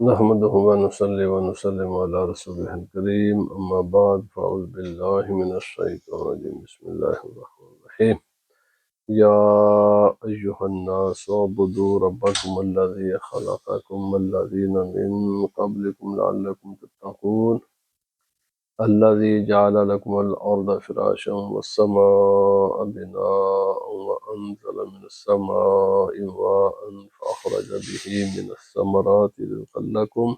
نحمده ونصلي ونسلم على رسوله الكريم أما بعد فأعوذ بالله من الشيطان الرجيم بسم الله الرحمن الرحيم يا أيها الناس اعبدوا ربكم الذي خلقكم والذين من قبلكم لعلكم تتقون الذي جعل لكم الأرض فراشا والسماء بناء وأنزل من السماء ماء فأخرج به من الثمرات رزقا لكم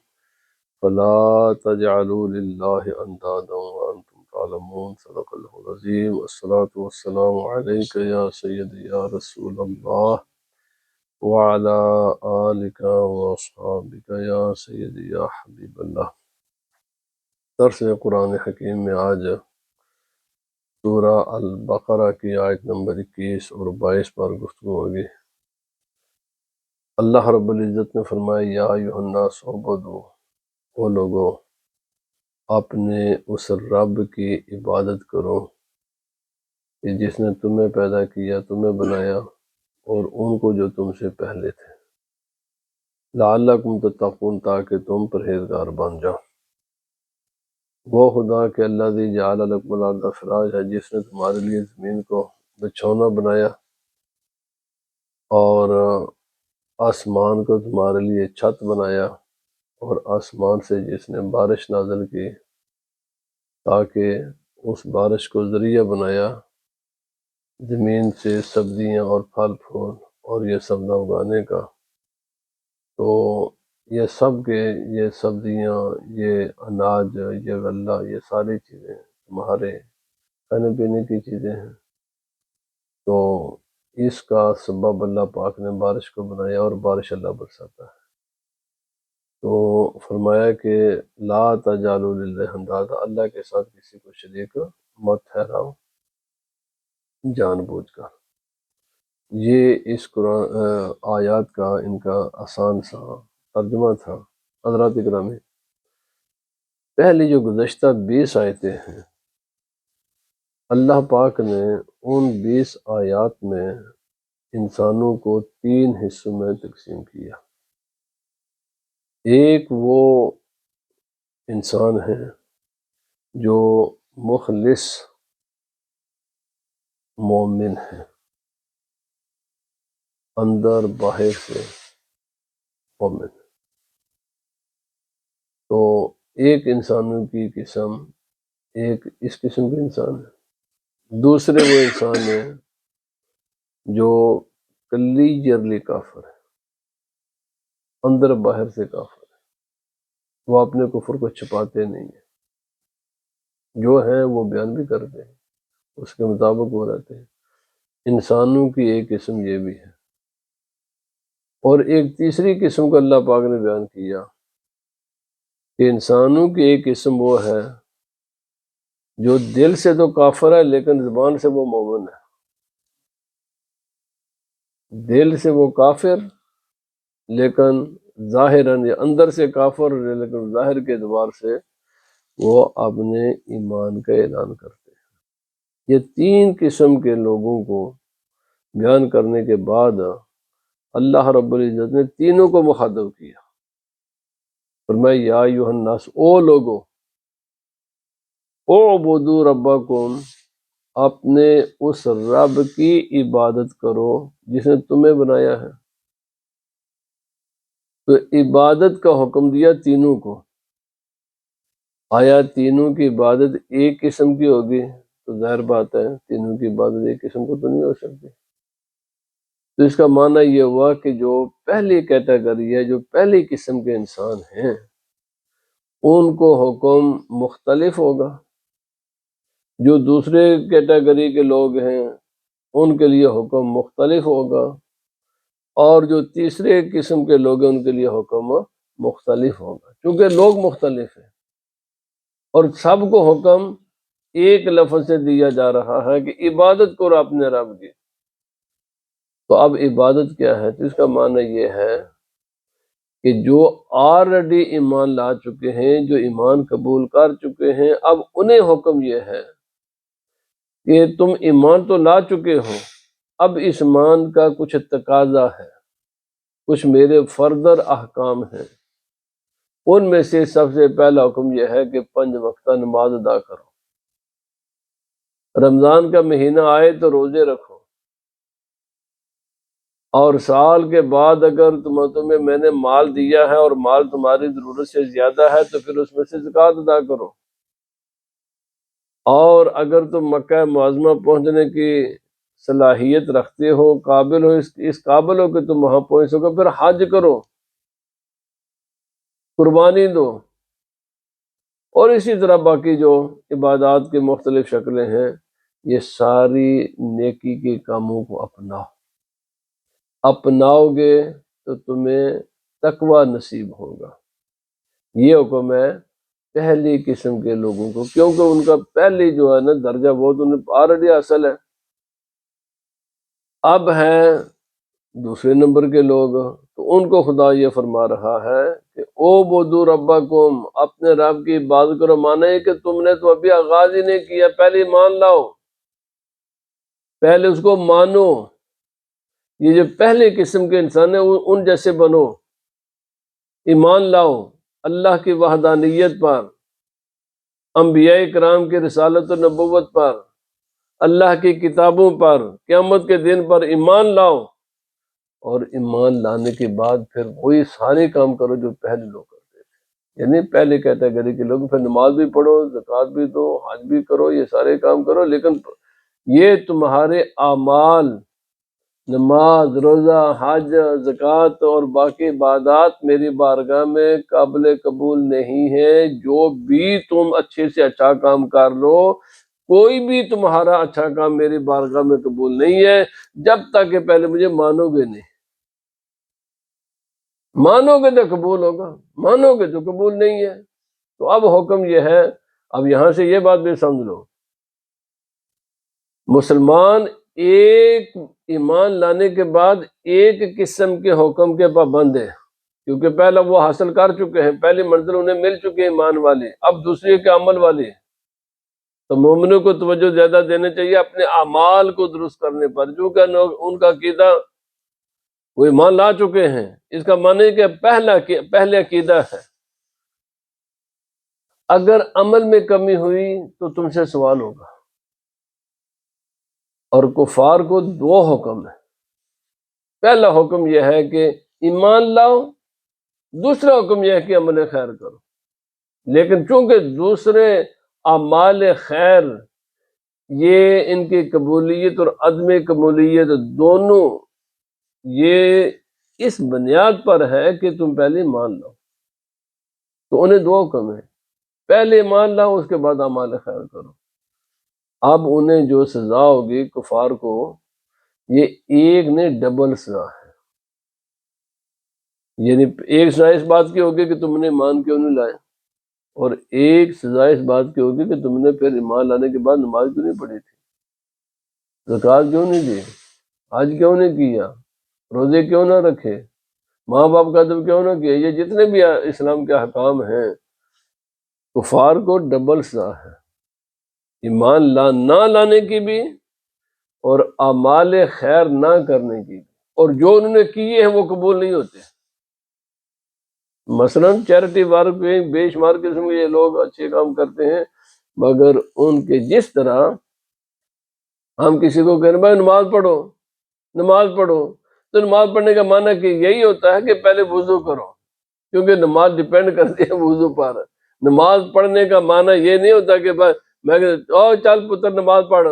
فلا تجعلوا لله أندادا وأنتم تعلمون صدق الله العظيم والصلاة والسلام عليك يا سيدي يا رسول الله وعلى آلك وأصحابك يا سيدي يا حبيب الله۔ درس قرآن حکیم میں آج سورہ البقرہ کی آیت نمبر 21 اور 22 پر گفتگو ہوگی۔ اللہ رب العزت نے فرمایا یا ایھا الناس اعبدوا، او لوگو اپنے اس رب کی عبادت کرو کہ جس نے تمہیں پیدا کیا، تمہیں بنایا اور ان کو جو تم سے پہلے تھے، لعلکم تتقون تاکہ تم پرہیزگار بن جاؤ۔ وہ خدا کہ الذی جعل لکم الارض فراشا، جس نے تمہارے لیے زمین کو بچھونا بنایا اور آسمان کو تمہارے لیے چھت بنایا، اور آسمان سے جس نے بارش نازل کی تاکہ اس بارش کو ذریعہ بنایا زمین سے سبزیاں اور پھل پھول اور یہ سبزہ اگانے کا، تو یہ سب کے یہ سبزیاں، یہ اناج، یہ غلہ، یہ ساری چیزیں تمہارے کھانے پینے کی چیزیں ہیں۔ تو اس کا سبب اللہ پاک نے بارش کو بنایا اور بارش اللہ برساتا ہے۔ تو فرمایا کہ لا تجعلوا للہ اندادا، اللہ کے ساتھ کسی کو شریک مت ٹھہراؤ جان بوجھ کر۔ یہ اس قرآن آیات کا ان کا آسان سا ترجمہ تھا۔ حضرات اکرامی، پہلی جو گزشتہ 20 آیتیں ہیں، اللہ پاک نے ان 20 آیات میں انسانوں کو 3 حصوں میں تقسیم کیا۔ ایک وہ انسان ہے جو مخلص مومن ہے، اندر باہر سے مومن۔ تو ایک انسانوں کی قسم، ایک اس قسم کے انسان ہے۔ دوسرے وہ انسان ہے جو کلیجرلی کافر ہے، اندر باہر سے کافر ہے۔ وہ اپنے کفر کو چھپاتے نہیں ہیں، جو ہیں وہ بیان بھی کرتے ہیں، اس کے مطابق وہ رہتے ہیں۔ انسانوں کی ایک قسم یہ بھی ہے، اور ایک تیسری قسم کو اللہ پاک نے بیان کیا کہ انسانوں کی ایک قسم وہ ہے جو دل سے تو کافر ہے لیکن زبان سے وہ مومن ہے۔ دل سے وہ کافر لیکن ظاہراً یا اندر سے کافر لیکن ظاہر کے اعتبار سے وہ اپنے ایمان کا اعلان کرتے ہیں۔ یہ 3 قسم کے لوگوں کو بیان کرنے کے بعد اللہ رب العزت نے تینوں کو مخاطب کیا۔ فرمایا یا ایھا الناس، او لوگو، اعبدوا ربکم، اپنے اس رب کی عبادت کرو جس نے تمہیں بنایا ہے۔ تو عبادت کا حکم دیا تینوں کو۔ آیا تینوں کی عبادت ایک قسم کی ہوگی؟ تو ظاہر بات ہے تینوں کی عبادت ایک قسم کو تو نہیں ہو سکتی۔ تو اس کا معنی یہ ہوا کہ جو پہلی کیٹیگری ہے، جو پہلی قسم کے انسان ہیں، ان کو حکم مختلف ہوگا۔ جو دوسرے کیٹیگری کے لوگ ہیں ان کے لیے حکم مختلف ہوگا، اور جو تیسرے قسم کے لوگ ہیں ان کے لیے حکم مختلف ہوگا، کیونکہ لوگ مختلف ہیں اور سب کو حکم ایک لفظ سے دیا جا رہا ہے کہ عبادت کرو اپنے رب کی۔ تو اب عبادت کیا ہے؟ تو اس کا معنی یہ ہے کہ جو آلریڈی ایمان لا چکے ہیں، جو ایمان قبول کر چکے ہیں، اب انہیں حکم یہ ہے کہ تم ایمان تو لا چکے ہو، اب اس ایمان کا کچھ تقاضا ہے، کچھ میرے فردر احکام ہیں۔ ان میں سے سب سے پہلا حکم یہ ہے کہ 5 وقتہ نماز ادا کرو۔ رمضان کا مہینہ آئے تو روزے رکھو، اور سال کے بعد اگر تمہیں میں نے مال دیا ہے اور مال تمہاری ضرورت سے زیادہ ہے تو پھر اس میں سے زکوٰۃ ادا کرو۔ اور اگر تم مکہ معظمہ پہنچنے کی صلاحیت رکھتے ہو، قابل ہو، اس قابل ہو کہ تم وہاں پہنچ سکو، پھر حج کرو، قربانی دو، اور اسی طرح باقی جو عبادات کی مختلف شکلیں ہیں، یہ ساری نیکی کے کاموں کو اپناؤ گے تو تمہیں تقوی نصیب ہوگا۔ یہ حکم ہے پہلی قسم کے لوگوں کو، کیونکہ ان کا پہلی جو ہے نا درجہ وہ تو انہیں آلریڈی حاصل ہے۔ اب ہیں دوسرے نمبر کے لوگ، تو ان کو خدا یہ فرما رہا ہے کہ او بدو ربکم، اپنے رب کی عبادت کرو۔ مانا ہے کہ تم نے تو ابھی آغاز ہی نہیں کیا، پہلے ایمان لاؤ، پہلے اس کو مانو۔ یہ جو پہلے قسم کے انسان ہیں ان جیسے بنو، ایمان لاؤ اللہ کی وحدانیت پر، انبیاء کرام کی رسالت و نبوت پر، اللہ کی کتابوں پر، قیامت کے دن پر ایمان لاؤ، اور ایمان لانے کے بعد پھر وہی سارے کام کرو جو پہلے لوگ کرتے تھے، یعنی پہلے کیٹیگری کے لوگ۔ پھر نماز بھی پڑھو، زکوٰۃ بھی دو، حج بھی کرو، یہ سارے کام کرو، لیکن یہ تمہارے اعمال، نماز، روزہ، حج، زکوٰۃ اور باقی عبادات میری بارگاہ میں قابل قبول نہیں ہے۔ جو بھی تم اچھے سے اچھا کام کر لو، کوئی بھی تمہارا اچھا کام میری بارگاہ میں قبول نہیں ہے جب تک کہ پہلے مجھے مانو گے نہیں۔ مانو گے تو قبول ہوگا، مانو گے تو قبول نہیں ہے۔ تو اب حکم یہ ہے، اب یہاں سے یہ بات بھی سمجھ لو، مسلمان ایک ایمان لانے کے بعد ایک قسم کے حکم کے پابند ہے، کیونکہ پہلا وہ حاصل کر چکے ہیں، پہلی منزل انہیں مل چکی ہے ایمان والے، اب دوسری کے عمل والے۔ تو مومنوں کو توجہ زیادہ دینے چاہیے اپنے اعمال کو درست کرنے پر، جو کہ ان کا عقیدہ وہ ایمان لا چکے ہیں، اس کا معنی ہے کہ پہلے عقیدہ ہے۔ اگر عمل میں کمی ہوئی تو تم سے سوال ہوگا۔ اور کفار کو 2 حکم ہے، پہلا حکم یہ ہے کہ ایمان لاؤ، دوسرا حکم یہ ہے کہ عمل خیر کرو۔ لیکن چونکہ دوسرے اعمال خیر یہ ان کی قبولیت اور عدم قبولیت دونوں یہ اس بنیاد پر ہے کہ تم پہلے ایمان لاؤ، تو انہیں 2 حکم ہیں، پہلے ایمان لاؤ، اس کے بعد اعمال خیر کرو۔ اب انہیں جو سزا ہوگی کفار کو، یہ ایک نہیں ڈبل سزا ہے، یعنی ایک سزا اس بات کی ہوگی کہ تم نے ایمان کیوں نہیں لائے، اور ایک سزا اس بات کی ہوگی کہ تم نے پھر ایمان لانے کے بعد نماز کیوں نہیں پڑھی تھی، زکوٰۃ کیوں نہیں دی، حج کیوں نہیں کیا، روزے کیوں نہ رکھے، ماں باپ کا ادب کیوں نہ کیا۔ یہ جتنے بھی اسلام کے احکام ہیں، کفار کو ڈبل سزا ہے، ایمان نہ لانے کی بھی اور اعمال خیر نہ کرنے کی بھی، اور جو انہوں نے کیے ہیں وہ قبول نہیں ہوتے۔ مثلا چیریٹی ورک میں بے شمار قسم کے یہ لوگ اچھے کام کرتے ہیں، مگر ان کے جس طرح ہم کسی کو کہنے بھائی نماز پڑھو، نماز پڑھو، تو نماز پڑھنے کا معنی کہ یہی ہوتا ہے کہ پہلے وضو کرو، کیونکہ نماز ڈیپینڈ کرتی ہے وضو پر۔ نماز پڑھنے کا معنی یہ نہیں ہوتا کہ میں چل پتر نماز پڑھ،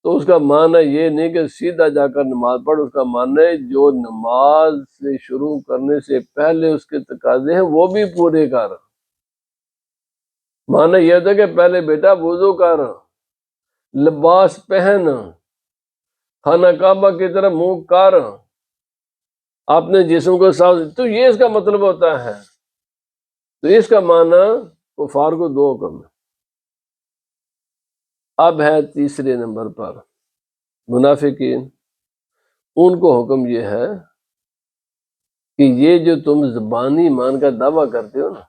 تو اس کا معنی یہ نہیں کہ سیدھا جا کر نماز پڑھ، اس کا معنی ہے جو نماز سے شروع کرنے سے پہلے اس کے تقاضے ہیں وہ بھی پورے کر۔ معنی یہ ہوتا ہے کہ پہلے بیٹا وضو کر، لباس پہن، خانہ کعبہ کی طرف منہ کر، اپنے جسم کو صاف، تو یہ اس کا مطلب ہوتا ہے۔ تو اس کا معنی کفار کو 2 حکم ہے۔ اب ہے تیسرے نمبر پر منافقین، ان کو حکم یہ ہے کہ یہ جو تم زبانی ایمان کا دعویٰ کرتے ہو نا،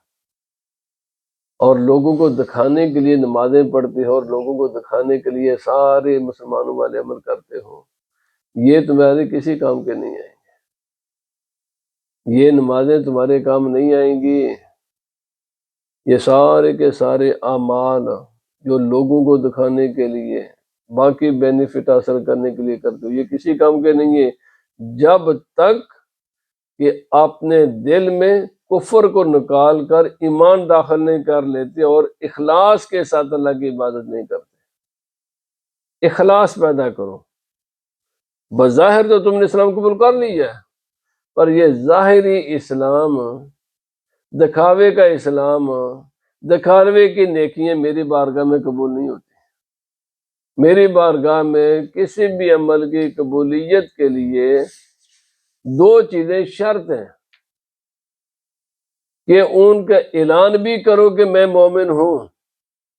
اور لوگوں کو دکھانے کے لیے نمازیں پڑھتے ہو، اور لوگوں کو دکھانے کے لیے سارے مسلمانوں والے عمل کرتے ہو، یہ تمہارے کسی کام کے نہیں آئیں گے، یہ نمازیں تمہارے کام نہیں آئیں گی، یہ سارے کے سارے اعمال جو لوگوں کو دکھانے کے لیے، باقی بینیفٹ حاصل کرنے کے لیے کرتے ہو، یہ کسی کام کے نہیں ہے جب تک کہ اپنے دل میں کفر کو نکال کر ایمان داخل نہیں کر لیتے اور اخلاص کے ساتھ اللہ کی عبادت نہیں کرتے۔ اخلاص پیدا کرو۔ بظاہر تو تم نے اسلام قبول کر لیا ہے، پر یہ ظاہری اسلام، دکھاوے کا اسلام، دکھاوے کی نیکیاں میری بارگاہ میں قبول نہیں ہوتی۔ میری بارگاہ میں کسی بھی عمل کی قبولیت کے لیے دو چیزیں شرط ہیں کہ ان کا اعلان بھی کرو کہ میں مومن ہوں،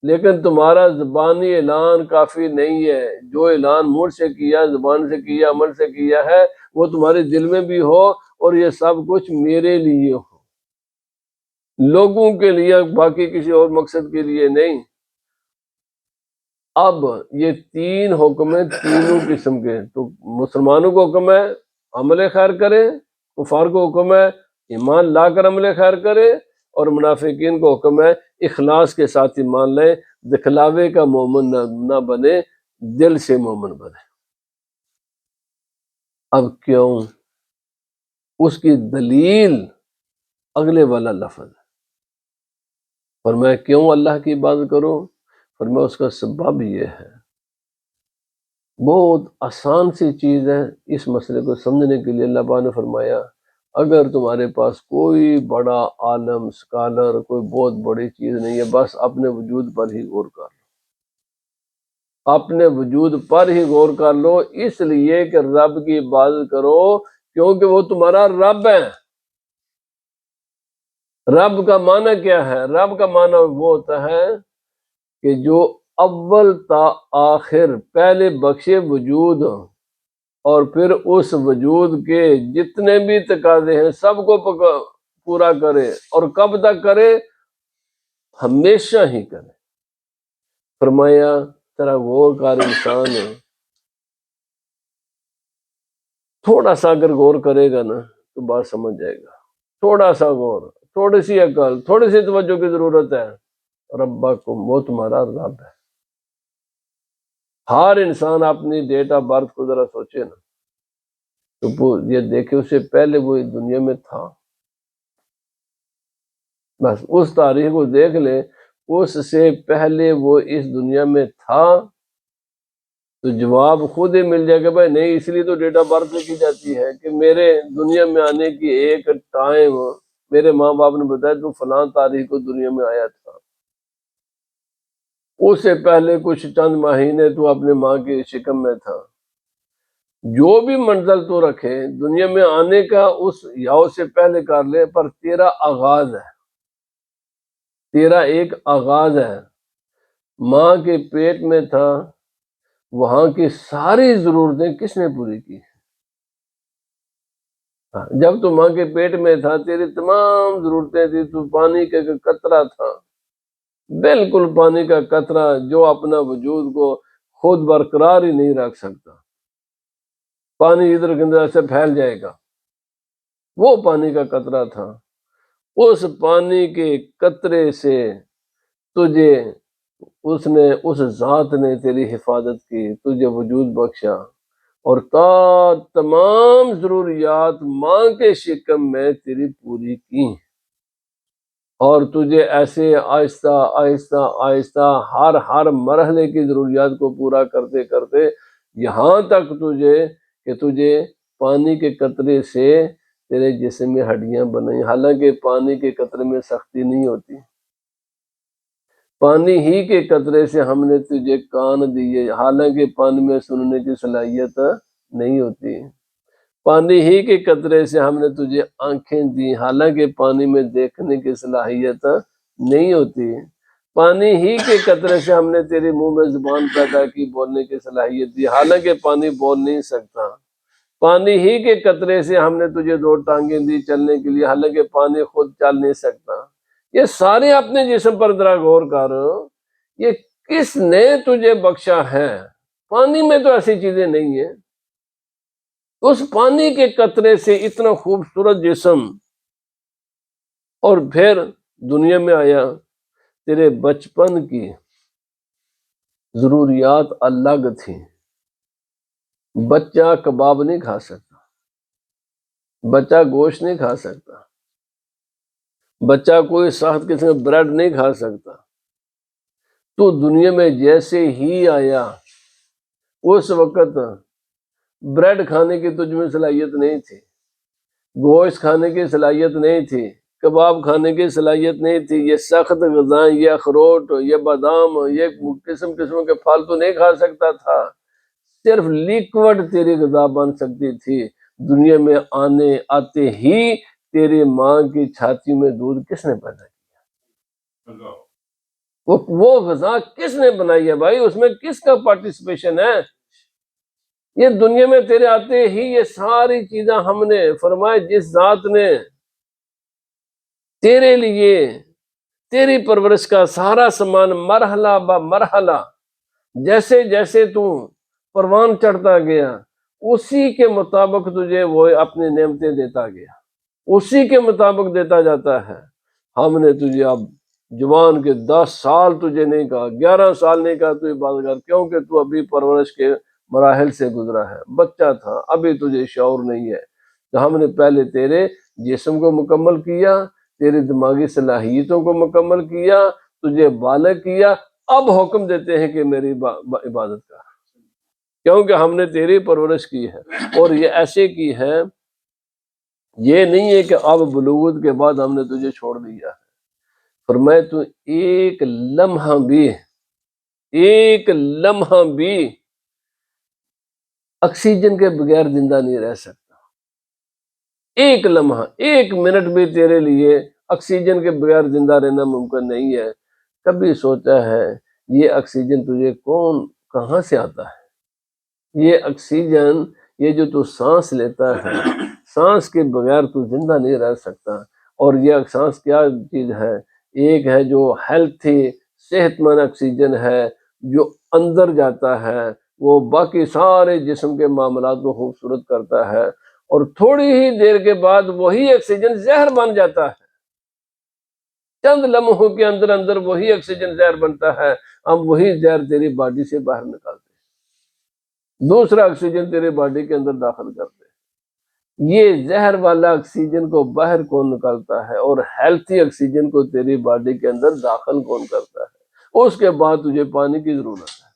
لیکن تمہارا زبانی اعلان کافی نہیں ہے۔ جو اعلان منہ سے کیا، زبان سے کیا، عمل سے کیا ہے، وہ تمہارے دل میں بھی ہو اور یہ سب کچھ میرے لیے ہو، لوگوں کے لیے، باقی کسی اور مقصد کے لیے نہیں۔ اب یہ تین حکم ہیں، تینوں قسم کے۔ تو مسلمانوں کو حکم ہے عمل خیر کریں، کفار کو حکم ہے ایمان لا کر عمل خیر کرے، اور منافقین کو حکم ہے اخلاص کے ساتھ ایمان لیں، دکھلاوے کا مومن نہ بنے، دل سے مومن بنے۔ اب کیوں؟ اس کی دلیل اگلے والا لفظ ہے۔ فرمایا کیوں اللہ کی عبادت کروں؟ فرمایا اس کا سبب یہ ہے، بہت آسان سی چیز ہے۔ اس مسئلے کو سمجھنے کے لیے اللہ پاک نے فرمایا اگر تمہارے پاس کوئی بڑا عالم، اسکالر، کوئی بہت بڑی چیز نہیں ہے، بس اپنے وجود پر ہی غور کر لو، اپنے وجود پر ہی غور کر لو، اس لیے کہ رب کی عبادت کرو کیونکہ وہ تمہارا رب ہے۔ رب کا معنی کیا ہے؟ رب کا معنی وہ ہوتا ہے کہ جو اول تا آخر، پہلے بخشے وجود اور پھر اس وجود کے جتنے بھی تقاضے ہیں سب کو پورا کرے، اور کب تک کرے؟ ہمیشہ ہی کرے۔ فرمایا ترا غور کر انسان، تھوڑا سا اگر غور کرے گا نا تو بات سمجھ جائے گا۔ تھوڑا سا غور، تھوڑی سی عقل، تھوڑی سی توجہ کی ضرورت ہے۔ ربکم، وہ تمہارا رب ہے۔ ہر انسان اپنی ڈیٹ آف برتھ کو ذرا سوچے نا، تو یہ دیکھے اس سے پہلے وہ دنیا میں تھا، بس اس تاریخ کو دیکھ لے، اس سے پہلے وہ اس دنیا میں تھا، تو جواب خود ہی مل جائے گا بھائی نہیں۔ اس لیے تو ڈیٹ آف برتھ لکھی جاتی ہے کہ میرے دنیا میں آنے کی ایک ٹائم میرے ماں باپ نے بتایا تو فلاں تاریخ کو دنیا میں آیا تھا، اس سے پہلے کچھ چند مہینے تو اپنے ماں کی شکم میں تھا۔ جو بھی منزل تو رکھے دنیا میں آنے کا، اس یا اس سے پہلے کر لے، پر تیرا آغاز ہے، تیرا ایک آغاز ہے۔ ماں کے پیٹ میں تھا، وہاں کی ساری ضرورتیں کس نے پوری کی؟ جب تو ماں کے پیٹ میں تھا تیری تمام ضرورتیں تھی، تو پانی کا قطرہ تھا، بالکل پانی کا قطرہ جو اپنا وجود کو خود برقرار ہی نہیں رکھ سکتا، پانی ادھر گندہ سے پھیل جائے گا، وہ پانی کا قطرہ تھا۔ اس پانی کے قطرے سے تجھے اس ذات نے تیری حفاظت کی، تجھے وجود بخشا، اور تمام ضروریات ماں کے شکم میں تیری پوری کی، اور تجھے ایسے آہستہ آہستہ آہستہ ہر مرحلے کی ضروریات کو پورا کرتے کرتے یہاں تک تجھے پانی کے قطرے سے تیرے جسم میں ہڈیاں بنائیں۔ حالانکہ پانی کے قطرے میں سختی نہیں ہوتی، پانی ہی کے قطرے سے ہم نے تجھے کان دیے، حالانکہ پانی میں سننے کی صلاحیت نہیں ہوتی، پانی ہی کے قطرے سے ہم نے تجھے آنکھیں دی، حالانکہ پانی میں دیکھنے کی صلاحیت نہیں ہوتی، پانی ہی کے قطرے سے ہم نے تیرے منہ میں زبان پیدا کی، بولنے کی صلاحیت دی، حالانکہ پانی بول نہیں سکتا، پانی ہی کے قطرے سے ہم نے تجھے دو ٹانگیں دی چلنے کے لیے، حالانکہ پانی خود چل نہیں سکتا۔ یہ سارے اپنے جسم پر ذرا غور کر، یہ کس نے تجھے بخشا ہے؟ پانی میں تو ایسی چیزیں نہیں ہیں۔ اس پانی کے قطرے سے اتنا خوبصورت جسم، اور پھر دنیا میں آیا تیرے بچپن کی ضروریات الگ تھیں۔ بچہ کباب نہیں کھا سکتا، بچہ گوشت نہیں کھا سکتا، بچہ کوئی سخت قسم کا بریڈ نہیں کھا سکتا۔ تو دنیا میں جیسے ہی آیا اس وقت بریڈ کھانے کی تجھ میں صلاحیت نہیں تھی، گوشت کھانے کی صلاحیت نہیں تھی، کباب کھانے کی صلاحیت نہیں تھی، یہ سخت غذائیں، یہ اخروٹ، یہ بادام، یہ قسم قسم کے پھل تو نہیں کھا سکتا تھا۔ صرف لیکوڈ تیری غذا بن سکتی تھی۔ دنیا میں آتے ہی تیری ماں کی چھاتی میں دودھ کس نے پیدا کیا؟ وہ غذا کس نے بنائی ہے بھائی؟ اس میں کس کا پارٹیسپیشن ہے؟ یہ دنیا میں تیرے آتے ہی یہ ساری چیزیں ہم نے فرمائے، جس ذات نے تیرے لیے تیری پرورش کا سارا سامان مرحلہ با مرحلہ جیسے جیسے تو پروان چڑھتا گیا اسی کے مطابق تجھے وہ اپنی نعمتیں دیتا گیا، اسی کے مطابق دیتا جاتا ہے۔ ہم نے تجھے اب جوان کے 10 سال تجھے نہیں کہا، 11 سال نہیں کہا تو عبادت کر، کیونکہ تو ابھی پرورش کے مراحل سے گزرا ہے، بچہ تھا، ابھی تجھے شعور نہیں ہے۔ تو ہم نے پہلے تیرے جسم کو مکمل کیا، تیری دماغی صلاحیتوں کو مکمل کیا، تجھے بالغ کیا، اب حکم دیتے ہیں کہ میری عبادت کر، کیونکہ ہم نے تیری پرورش کی ہے۔ اور یہ ایسے کی ہے، یہ نہیں ہے کہ اب بلوغت کے بعد ہم نے تجھے چھوڑ دیا ہے۔ فرمائے تو ایک لمحہ بھی آکسیجن کے بغیر زندہ نہیں رہ سکتا۔ ایک لمحہ، ایک منٹ بھی تیرے لیے آکسیجن کے بغیر زندہ رہنا ممکن نہیں ہے۔ کبھی سوچا ہے یہ آکسیجن تجھے کہاں سے آتا ہے؟ یہ آکسیجن، یہ جو تو سانس لیتا ہے، سانس کے بغیر تو زندہ نہیں رہ سکتا۔ اور یہ سانس کیا چیز ہے؟ ایک ہے جو ہیلتھی صحت مند آکسیجن ہے، جو اندر جاتا ہے، وہ باقی سارے جسم کے معاملات کو خوبصورت کرتا ہے، اور تھوڑی ہی دیر کے بعد وہی آکسیجن زہر بن جاتا ہے۔ چند لمحوں کے اندر اندر وہی آکسیجن زہر بنتا ہے، ہم وہی زہر تیری باڈی سے باہر نکالتے ہیں، دوسرا آکسیجن تیرے باڈی کے اندر داخل کرتے ہیں۔ یہ زہر والا آکسیجن کو باہر کون نکالتا ہے، اور ہیلتھی آکسیجن کو تیری باڈی کے اندر داخل کون کرتا ہے؟ اس کے بعد تجھے پانی کی ضرورت ہے،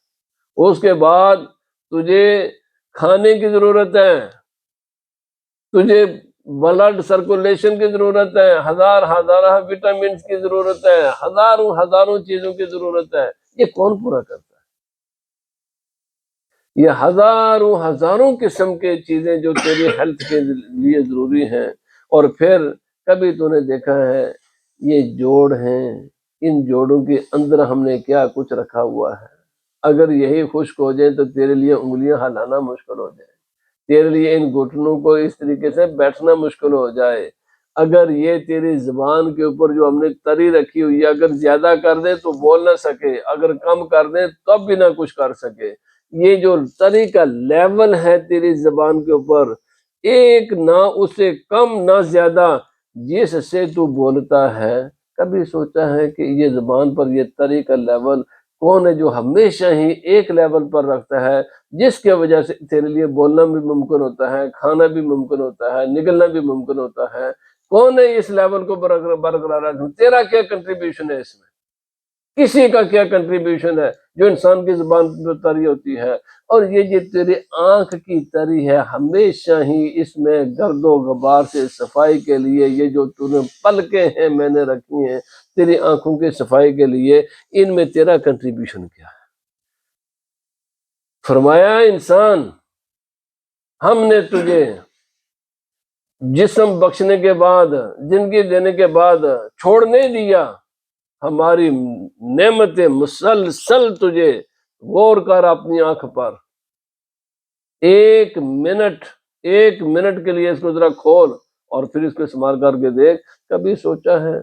اس کے بعد تجھے کھانے کی ضرورت ہے، تجھے بلڈ سرکولیشن کی ضرورت ہے، ہزارہ وٹامنز کی ضرورت ہے، ہزاروں چیزوں کی ضرورت ہے۔ یہ کون پورا کرتا ہے؟ یہ ہزاروں قسم کے چیزیں جو تیری ہیلتھ کے لیے ضروری ہیں۔ اور پھر کبھی تو نے دیکھا ہے یہ جوڑ ہیں، ان جوڑوں کے اندر ہم نے کیا کچھ رکھا ہوا ہے؟ اگر یہی خشک ہو جائے تو تیرے لیے انگلیاں ہلانا مشکل ہو جائے، تیرے لیے ان گھٹنوں کو اس طریقے سے بیٹھنا مشکل ہو جائے۔ اگر یہ تیری زبان کے اوپر جو ہم نے تری رکھی ہوئی ہے، اگر زیادہ کر دیں تو بول نہ سکے، اگر کم کر دیں تب بھی نہ کچھ کر سکے۔ یہ جو تری کا لیول ہے تیری زبان کے اوپر، ایک نہ اسے کم نہ زیادہ، جس سے تو بولتا ہے، کبھی سوچا ہے کہ یہ زبان پر یہ تری کا لیول کون ہے جو ہمیشہ ہی ایک لیول پر رکھتا ہے، جس کی وجہ سے تیرے لیے بولنا بھی ممکن ہوتا ہے، کھانا بھی ممکن ہوتا ہے، نگلنا بھی ممکن ہوتا ہے؟ کون ہے اس لیول کو برقرار رکھنا؟ تیرا کیا کنٹریبیوشن ہے اس میں؟ کسی کا کیا کنٹریبیوشن ہے جو انسان کی زبان پر تری ہوتی ہے؟ اور یہ جو تیری آنکھ کی تری ہے، ہمیشہ ہی اس میں گرد و غبار سے صفائی کے لیے یہ جو تو نے پلکیں ہیں میں نے رکھی ہیں تیری آنکھوں کی صفائی کے لیے، ان میں تیرا کنٹریبیوشن کیا ہے؟ فرمایا انسان، ہم نے تجھے جسم بخشنے کے بعد، زندگی دینے کے بعد چھوڑ نہیں دیا، ہماری نعمتیں مسلسل تجھے غور کر اپنی آنکھ پر، ایک منٹ کے لیے اس کو ذرا کھول اور پھر اس کو استعمال کر کے دیکھ۔ کبھی سوچا ہے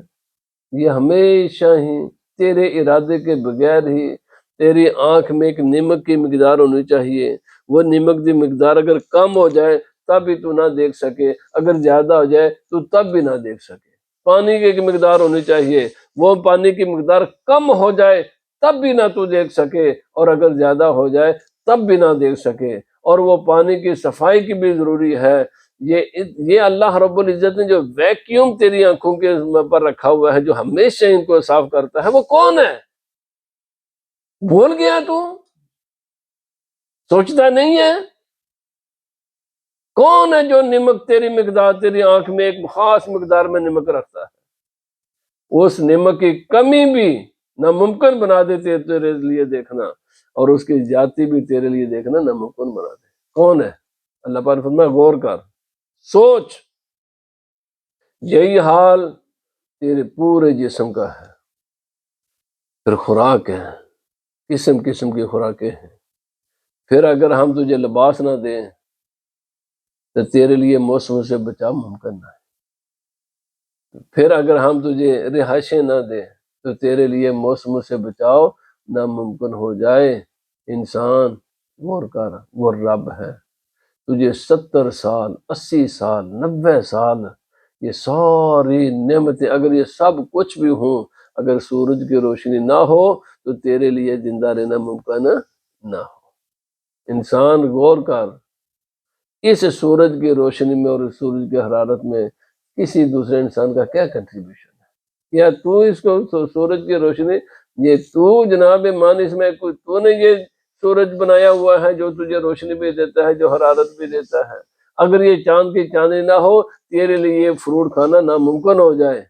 یہ ہمیشہ ہی تیرے ارادے کے بغیر ہی تیری آنکھ میں ایک نمک کی مقدار ہونی چاہیے، وہ نمک کی مقدار اگر کم ہو جائے تب بھی تو نہ دیکھ سکے، اگر زیادہ ہو جائے تو تب بھی نہ دیکھ سکے۔ پانی کی ایک مقدار ہونی چاہیے، وہ پانی کی مقدار کم ہو جائے تب بھی نہ تو دیکھ سکے، اور اگر زیادہ ہو جائے تب بھی نہ دیکھ سکے، اور وہ پانی کی صفائی کی بھی ضروری ہے۔ یہ اللہ رب العزت نے جو ویکیوم تیری آنکھوں کے پر رکھا ہوا ہے، جو ہمیشہ ان کو صاف کرتا ہے، وہ کون ہے؟ بھول گیا تو؟ سوچتا نہیں ہے؟ کون ہے جو نمک تیری مقدار، تیری آنکھ میں ایک خاص مقدار میں نمک رکھتا ہے؟ اس نمک کی کمی بھی ناممکن بنا دیتے تیرے لیے دیکھنا، اور اس کی زیادتی بھی تیرے لیے دیکھنا ناممکن بنا دے۔ کون ہے؟ اللہ پاک نے فرمایا غور کر، سوچ۔ یہی حال تیرے پورے جسم کا ہے۔ پھر خوراک ہے، قسم قسم کی خوراکیں ہیں۔ پھر اگر ہم تجھے لباس نہ دیں تو تیرے لیے موسم سے بچاؤ ممکن نہ ہے۔ پھر اگر ہم تجھے رہائشیں نہ دیں تو تیرے لیے موسم سے بچاؤ ناممکن ہو جائے۔ انسان غور کر، وہ رب ہے، تجھے 70 سال، 80 سال، 90 سال، یہ ساری نعمتیں، اگر یہ سب کچھ بھی ہوں، اگر سورج کی روشنی نہ ہو تو تیرے لیے زندہ رہنا ممکن نہ ہو۔ انسان غور کر، اس سورج کی روشنی میں اور سورج کی حرارت میں کسی دوسرے انسان کا کیا کنٹریبیوشن ہے؟ یا تو اس کو سورج کی روشنی، یہ تو جناب مان، اس میں تو نے یہ سورج بنایا ہوا ہے جو تجھے روشنی بھی دیتا ہے، جو حرارت بھی دیتا ہے۔ اگر یہ چاند کی چاندنی نہ ہو تیرے لیے یہ فروٹ کھانا ناممکن ہو جائے۔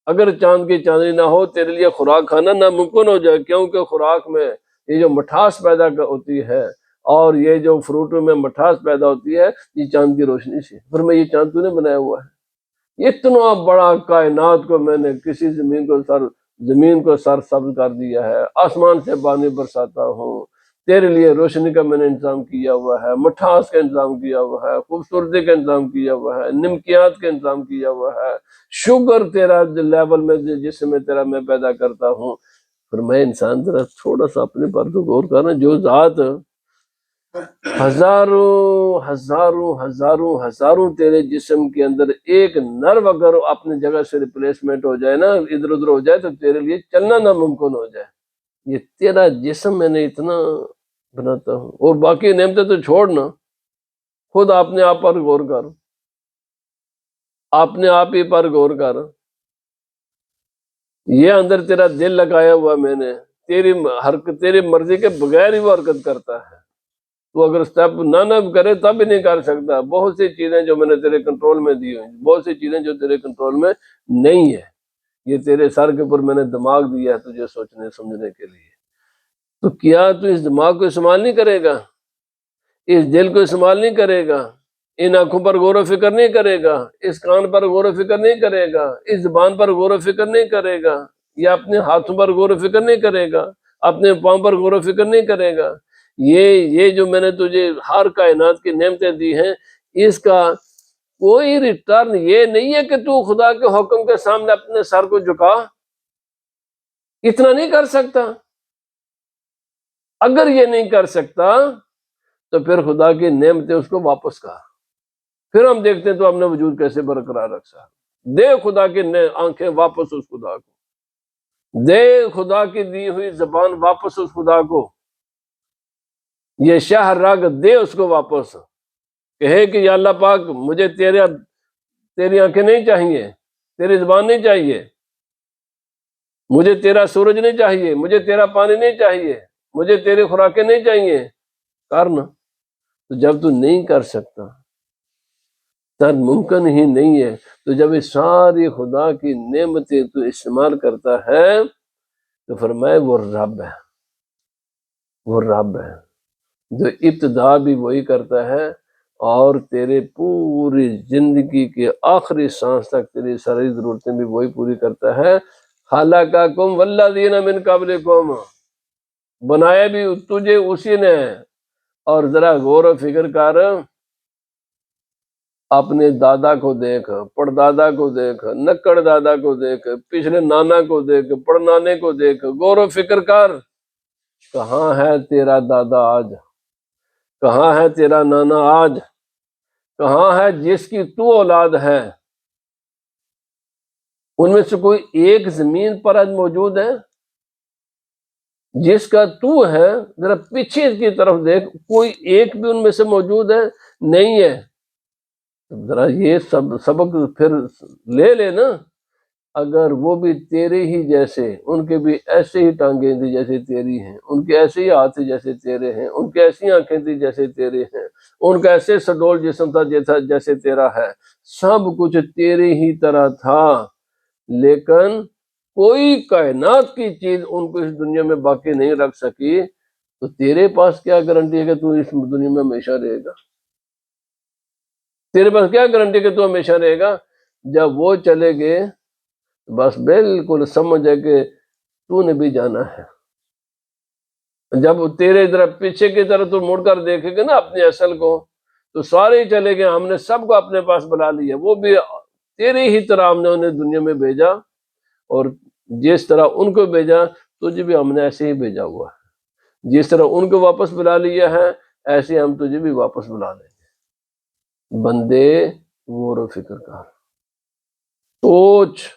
اگر چاند کی چاندنی نہ ہو تیرے لیے خوراک کھانا ناممکن ہو جائے، کیونکہ خوراک میں یہ جو مٹھاس پیدا ہوتی ہے، اور یہ جو فروٹوں میں مٹھاس پیدا ہوتی ہے، یہ چاند کی روشنی سے۔ پھر میں یہ چاند تو نے بنایا ہوا ہے، اتنا بڑا کائنات کو میں نے کسی زمین کو سر سبز کر دیا ہے، آسمان سے پانی برساتا ہوں، تیرے لیے روشنی کا میں نے انتظام کیا ہوا ہے، مٹھاس کا انتظام کیا ہوا ہے، خوبصورتی کا انتظام کیا ہوا ہے، نمکیات کا انتظام کیا ہوا ہے، شوگر تیرا لیول میں جس میں تیرا میں پیدا کرتا ہوں۔ پھر میں انسان ذرا تھوڑا سا اپنے پر تو غور کرنا، جو ذات ہزاروں ہزاروں ہزاروں ہزاروں تیرے جسم کے اندر ایک نرو اگر اپنی جگہ سے ریپلیسمنٹ ہو جائے نا، ادھر ادھر ہو جائے، تو تیرے لیے چلنا ناممکن ہو جائے۔ یہ تیرا جسم میں نے اتنا بناتا ہوں، اور باقی نعمتیں تو چھوڑنا، خود اپنے آپ پر غور کر، اپنے آپ ہی پر غور کر۔ یہ اندر تیرا دل لگایا ہوا میں نے، تیری حرکت، تیری مرضی کے بغیر ہی وہ حرکت کرتا ہے۔ تو اگر اسٹیپ نہ کرے تب بھی نہیں کر سکتا۔ بہت سی چیزیں جو میں نے تیرے کنٹرول میں دی ہوئی، بہت سی چیزیں جو تیرے کنٹرول میں نہیں ہے۔ یہ تیرے سر کے اوپر میں نے دماغ دیا ہے تجھے سوچنے سمجھنے کے لیے، تو کیا تو اس دماغ کو استعمال نہیں کرے گا؟ اس دل کو استعمال نہیں کرے گا؟ ان آنکھوں پر غور و فکر نہیں کرے گا؟ اس کان پر غور و فکر نہیں کرے گا؟ اس زبان پر غور و فکر نہیں کرے گا؟ یا اپنے ہاتھوں پر غور و فکر نہیں کرے گا؟ اپنے پاؤں پر غور و فکر نہیں کرے گا؟ یہ جو میں نے تجھے ہر کائنات کی نعمتیں دی ہیں، اس کا کوئی ریٹرن یہ نہیں ہے کہ تو خدا کے حکم کے سامنے اپنے سر کو جھکا، اتنا نہیں کر سکتا۔ اگر یہ نہیں کر سکتا تو پھر خدا کی نعمتیں اس کو واپس کر، پھر ہم دیکھتے ہیں تو اپنا وجود کیسے برقرار رکھا۔ دے خدا کی آنکھیں واپس اس خدا کو، دے خدا کی دی ہوئی زبان واپس اس خدا کو، یہ شہ رگ دے اس کو واپس، کہے کہ یا اللہ پاک مجھے تیری آنکھیں نہیں چاہیے، تیری زبان نہیں چاہیے، مجھے تیرا سورج نہیں چاہیے، مجھے تیرا پانی نہیں چاہیے، مجھے تیری خوراکیں نہیں چاہیے۔ کرنا، تو جب تو نہیں کر سکتا، تب ممکن ہی نہیں ہے، تو جب اس ساری خدا کی نعمتیں تو استعمال کرتا ہے تو فرمائے وہ رب ہے، وہ رب ہے جو ابتدا بھی وہی کرتا ہے اور تیرے پوری زندگی کے آخری سانس تک تیری ساری ضرورتیں بھی وہی پوری کرتا ہے۔ خلقکم والذین من قبلکم، بنایا بھی تجھے اسی نے۔ اور ذرا غور و فکر کر، اپنے دادا کو دیکھ، پڑدادا کو دیکھ، نکڑ دادا کو دیکھ، پچھلے نانا کو دیکھ، پڑنانے کو دیکھ، غور و فکر کر، کہاں ہے تیرا دادا آج؟ کہاں ہے تیرا نانا آج؟ کہاں ہے جس کی تو اولاد ہے؟ ان میں سے کوئی ایک زمین پر آج موجود ہے جس کا تو ہے؟ ذرا پیچھے کی طرف دیکھ، کوئی ایک بھی ان میں سے موجود ہے؟ نہیں ہے۔ ذرا یہ سبق پھر لے نا۔ اگر وہ بھی تیرے ہی جیسے، ان کے بھی ایسے ہی ٹانگیں تھی جیسے تیری ہیں، ان کے ایسے ہی ہاتھ تھے جیسے تیرے ہیں، ان کے ایسی آنکھیں تھی جیسے تیرے ہیں، ان کا ایسے سڈول جسم تھا جیسے تیرا ہے، سب کچھ تیرے ہی طرح تھا، لیکن کوئی کائنات کی چیز ان کو اس دنیا میں باقی نہیں رکھ سکی، تو تیرے پاس کیا گارنٹی ہے کہ تو اس دنیا میں ہمیشہ رہے گا؟ تیرے پاس کیا گارنٹی ہے کہ تو ہمیشہ رہے گا؟ جب وہ چلے گئے بس بالکل سمجھ ہے کہ تو نے بھی جانا ہے۔ جب تیرے طرف پیچھے کی طرف تو مڑ کر دیکھے گا نا اپنی اصل کو، تو سارے ہی چلے گئے، ہم نے سب کو اپنے پاس بلا لیا، وہ بھی تیرے ہی طرح ہم نے انہیں دنیا میں بھیجا، اور جس طرح ان کو بھیجا تجھے بھی ہم نے ایسے ہی بھیجا ہوا ہے، جس طرح ان کو واپس بلا لیا ہے ایسے ہم تجھے بھی واپس بلا لیں گے۔ بندے غور و فکر کر، سوچ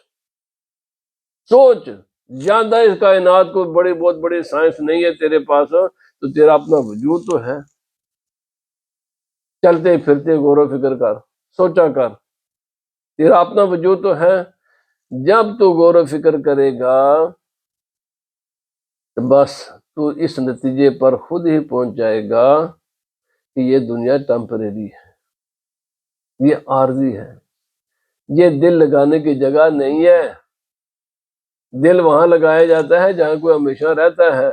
زیادہ اس کائنات کو بہت بڑی سائنس نہیں ہے تیرے پاس، تو تیرا اپنا وجود تو ہے، چلتے پھرتے غور و فکر کر، سوچا کر، تیرا اپنا وجود تو ہے۔ جب تو غور و فکر کرے گا تو بس تو اس نتیجے پر خود ہی پہنچ جائے گا کہ یہ دنیا ٹیمپریری ہے، یہ عارضی ہے، یہ دل لگانے کی جگہ نہیں ہے۔ دل وہاں لگایا جاتا ہے جہاں کوئی ہمیشہ رہتا ہے۔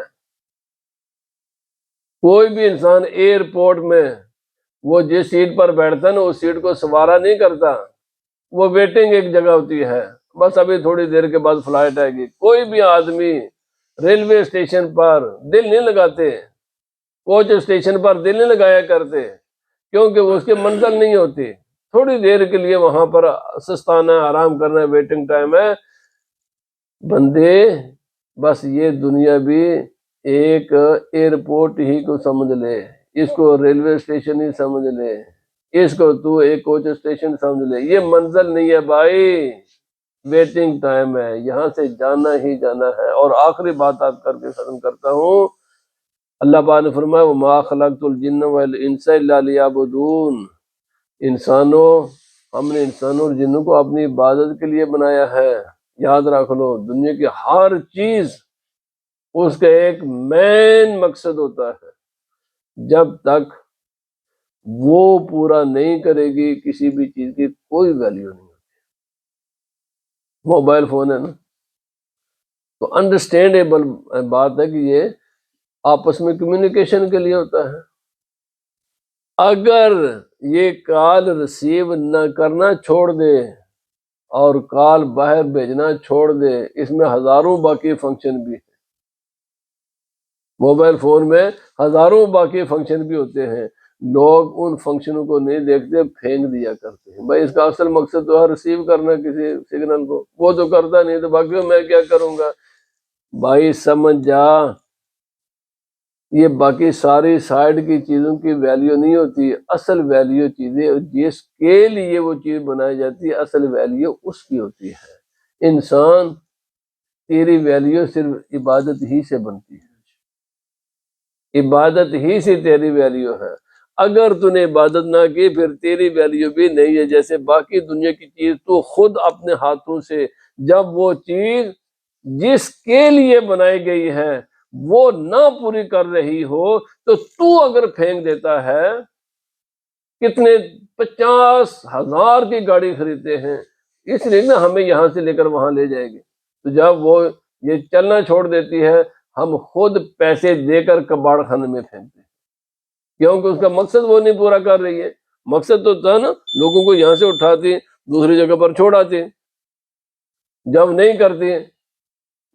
کوئی بھی انسان ایئرپورٹ میں وہ جس سیٹ پر بیٹھتا ہے نا اس سیٹ کو سوارا نہیں کرتا، وہ ویٹنگ ایک جگہ ہوتی ہے، بس ابھی تھوڑی دیر کے بعد فلائٹ آئے گی۔ کوئی بھی آدمی ریلوے اسٹیشن پر دل نہیں لگاتے، کوچ اسٹیشن پر دل نہیں لگایا کرتے، کیونکہ وہ اس کی منزل نہیں ہوتی، تھوڑی دیر کے لیے وہاں پر سستانا ہے، آرام کرنا ہے، ویٹنگ ٹائم ہے۔ بندے بس یہ دنیا بھی ایک ایئرپورٹ ہی کو سمجھ لے، اس کو ریلوے اسٹیشن ہی سمجھ لے، اس کو تو ایک کوچ اسٹیشن سمجھ لے، یہ منزل نہیں ہے بھائی، ویٹنگ ٹائم ہے، یہاں سے جانا ہی جانا ہے۔ اور آخری بات آپ کر کے ختم کرتا ہوں، اللہ پاک نے فرمایا وَمَا خَلَقْتُ الْجِنَّ وَالْإِنسَ إِلَّا لِيَعْبُدُونَ، ہم نے انسانوں اور جنوں کو اپنی عبادت کے لیے بنایا ہے۔ یاد رکھ لو، دنیا کی ہر چیز اس کا ایک مین مقصد ہوتا ہے، جب تک وہ پورا نہیں کرے گی کسی بھی چیز کی کوئی ویلیو نہیں ہوتی۔ موبائل فون ہے نا، تو انڈرسٹینڈیبل بات ہے کہ یہ آپس میں کمیونیکیشن کے لیے ہوتا ہے۔ اگر یہ کال ریسیو نہ کرنا چھوڑ دے اور کال باہر بھیجنا چھوڑ دے، اس میں ہزاروں باقی فنکشن بھی ہیں، موبائل فون میں ہزاروں باقی فنکشن بھی ہوتے ہیں، لوگ ان فنکشنوں کو نہیں دیکھتے، پھینک دیا کرتے ہیں۔ بھائی اس کا اصل مقصد تو ہے ریسیو کرنا کسی سگنل کو، وہ تو کرتا نہیں، تو باقی میں کیا کروں گا؟ بھائی سمجھ جا، یہ باقی ساری سائڈ کی چیزوں کی ویلیو نہیں ہوتی، اصل ویلیو چیزیں جس کے لیے وہ چیز بنائی جاتی ہے، اصل ویلیو اس کی ہوتی ہے۔ انسان تیری ویلیو صرف عبادت ہی سے بنتی ہے، عبادت ہی سے تیری ویلیو ہے۔ اگر تو نے عبادت نہ کی پھر تیری ویلیو بھی نہیں ہے۔ جیسے باقی دنیا کی چیز تو خود اپنے ہاتھوں سے، جب وہ چیز جس کے لیے بنائی گئی ہے وہ نہ پوری کر رہی ہو تو اگر پھینک دیتا ہے، کتنے 50,000 کی گاڑی خریدتے ہیں اس لیے نا ہمیں یہاں سے لے کر وہاں لے جائے گی، تو جب وہ یہ چلنا چھوڑ دیتی ہے ہم خود پیسے دے کر کباڑ خانے میں پھینکتے ہیں، کیونکہ اس کا مقصد وہ نہیں پورا کر رہی ہے۔ مقصد تو تھا نا لوگوں کو یہاں سے اٹھاتی دوسری جگہ پر چھوڑ آتی، جب نہیں کرتی،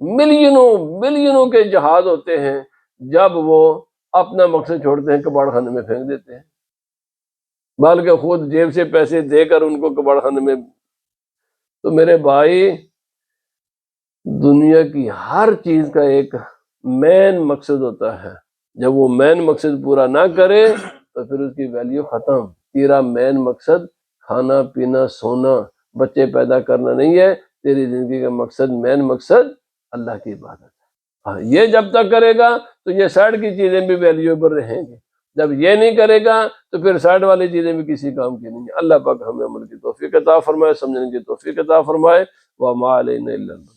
ملینوں کے جہاز ہوتے ہیں، جب وہ اپنا مقصد چھوڑتے ہیں کباڑ خانے میں پھینک دیتے ہیں، بلکہ خود جیب سے پیسے دے کر ان کو کباڑ خانے میں۔ تو میرے بھائی دنیا کی ہر چیز کا ایک مین مقصد ہوتا ہے، جب وہ مین مقصد پورا نہ کرے تو پھر اس کی ویلیو ختم۔ تیرا مین مقصد کھانا پینا سونا بچے پیدا کرنا نہیں ہے، تیری زندگی کا مقصد، مین مقصد اللہ کی عبادت ہے۔ ہاں، یہ جب تک کرے گا تو یہ سائڈ کی چیزیں بھی ویلیوبل رہیں گی، جب یہ نہیں کرے گا تو پھر سائڈ والی چیزیں بھی کسی کام کی نہیں ہیں۔ اللہ پاک ہمیں عمل کی توفیق عطا فرمائے، سمجھنے کی توفیق عطا فرمائے۔ وما علینا الا البلاغ۔